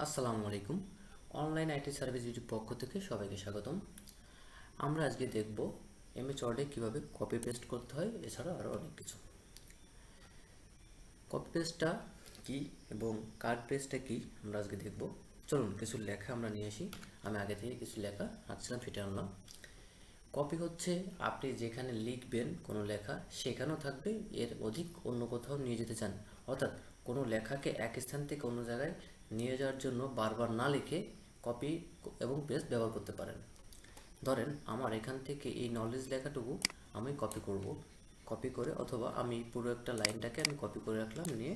আসসালামু আলাইকুম। Online IT service YouTube পক্ষ থেকে সবাইকে স্বাগতম। আমরা আজকে দেখব এমএস ওয়ার্ডে কীভাবে কপি পেস্ট করতে হয়, এছাড়া আরও অনেক কিছু। কপি পেস্টটা কী এবং কাট পেস্টটা কী আমরা আজকে দেখব। চলুন কিছু লেখা আমরা নিয়ে আসি। আমি আগে থেকে কিছু লেখা আঁকছিলাম, সেটা আনলাম। কপি হচ্ছে আপনি যেখানে লিখবেন কোনো লেখা সেখানেও থাকবে, এর অধিক অন্য কোথাও নিয়ে যেতে চান, অর্থাৎ কোনো লেখাকে এক স্থান থেকে অন্য জায়গায় নিয়ে যাওয়ার জন্য বারবার না লিখে কপি এবং পেস্ট ব্যবহার করতে পারেন। ধরেন আমার এখান থেকে এই নলেজ লেখাটুকু আমি কপি করব, কপি করে অথবা আমি পুরো একটা লাইনটাকে আমি কপি করে রাখলাম, নিয়ে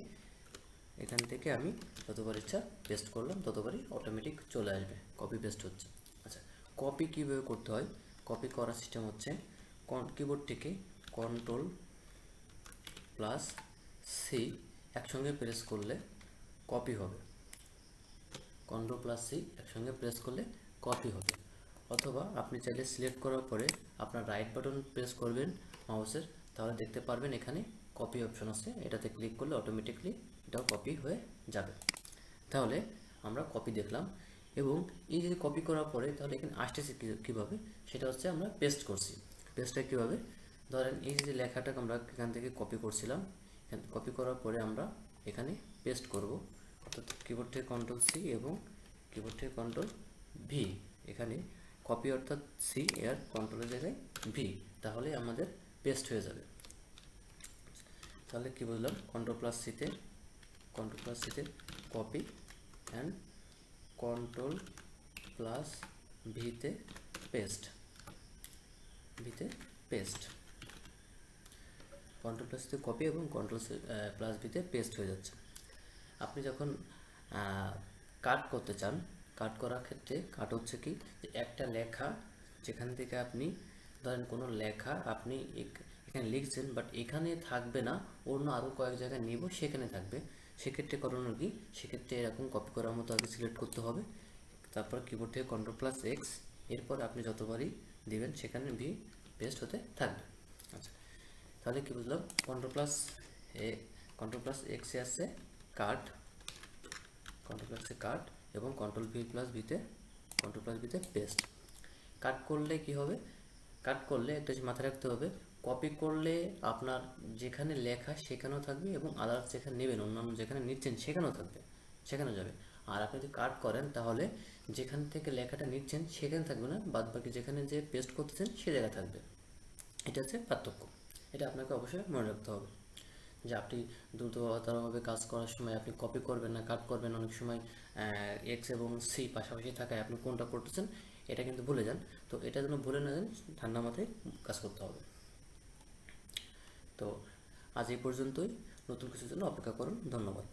এখান থেকে আমি যতবার ইচ্ছা পেস্ট করলাম, ততবারই অটোমেটিক চলে আসবে, কপি পেস্ট হচ্ছে। আচ্ছা, কপি কীভাবে করতে হয়? কপি করার সিস্টেম হচ্ছে কিবোর্ড থেকে কন্ট্রোল প্লাস সি একসঙ্গে প্রেস করলে কপি হবে। কন্ট্রোল প্লাস সি একসঙ্গে প্রেস করলে কপি হবে। অথবা আপনি চাইলে সিলেক্ট করার পরে আপনার রাইট বাটন প্রেস করবেন মাউসের, তাহলে দেখতে পারবেন এখানে কপি অপশন আছে, এটাতে ক্লিক করলে অটোমেটিকলি এটাও কপি হয়ে যাবে। তাহলে আমরা কপি দেখলাম, এবং এই যে কপি করার পরে তাহলে এখানে আসতেছে কীভাবে, সেটা হচ্ছে আমরা পেস্ট করছি। পেস্টটা কীভাবে? ধরেন এই যে লেখাটাকে আমরা এখান থেকে কপি করছিলাম, কপি করার পরে আমরা এখানে পেস্ট করব, অর্থাৎ কিবোর্ড থেকে কন্ট্রোল সি এবং কিবোর্ড থেকে কন্ট্রোল ভি, এখানে কপি অর্থাৎ সি এর কন্ট্রোলের জায়গায় ভি, তাহলে আমাদের পেস্ট হয়ে যাবে। তাহলে কি বুঝলাম? কন্ট্রোল প্লাস সিতে কপি অ্যান্ড কন্ট্রোল প্লাস ভিতে পেস্ট, কন্ট্রোল প্লাস সিতে কপি এবং কন্ট্রোল প্লাস ভিতে পেস্ট হয়ে যাচ্ছে। আপনি যখন কাট করতে চান, কাট করার ক্ষেত্রে কাট হচ্ছে কি, যে একটা লেখা যেখান থেকে আপনি ধরেন কোনো লেখা আপনি এখানে লিখছেন, বাট এখানে থাকবে না, অন্য আরও কয়েক জায়গায় নিব, সেখানে থাকবে। সেক্ষেত্রে করণীয় কি? সেক্ষেত্রে এরকম কপি করার মতো আগে সিলেক্ট করতে হবে, তারপর কিবোর্ড থেকে কন্ট্রোল প্লাস এক্স, এরপর আপনি যতবারই দিবেন সেখানে ভি পেস্ট হতে থাকবে। আচ্ছা, তাহলে কি বুঝলাম? কন্ট্রোল প্লাস এক্সে আসছে কাট, কাট এবং কন্ট্রোল প্লাস ভিতে পেস্ট। কাট করলে কি হবে? কাট করলে একটা জিনিস মাথায় রাখতে হবে, কপি করলে আপনার যেখানে লেখা সেখানেও থাকবে, এবং আদার্স যেখানে নেবেন, অন্যান্য যেখানে নিচ্ছেন সেখানেও থাকবে, সেখানে যাবে। আর আপনি যদি কাট করেন তাহলে যেখান থেকে লেখাটা নিচ্ছেন সেখানে থাকবে না, বাদ বাকি যেখানে যে পেস্ট করতেছেন সে জায়গায় থাকবে। এটা হচ্ছে পার্থক্য, এটা আপনাকে অবশ্যই মনে রাখতে হবে। যে আপনি দ্রুততরভাবে কাজ করার সময় আপনি কপি করবেন না কাট করবেন, অনেক সময় এক্স এবং সি পাশাপাশি থাকায় আপনি কোনটা করতেছেন এটা কিন্তু ভুলে যান। তো এটা যেন ভুলে না যান, ঠান্ডা মাথায় কাজ করতে হবে। তো আজ এই পর্যন্তই, নতুন কিছুর জন্য অপেক্ষা করুন। ধন্যবাদ।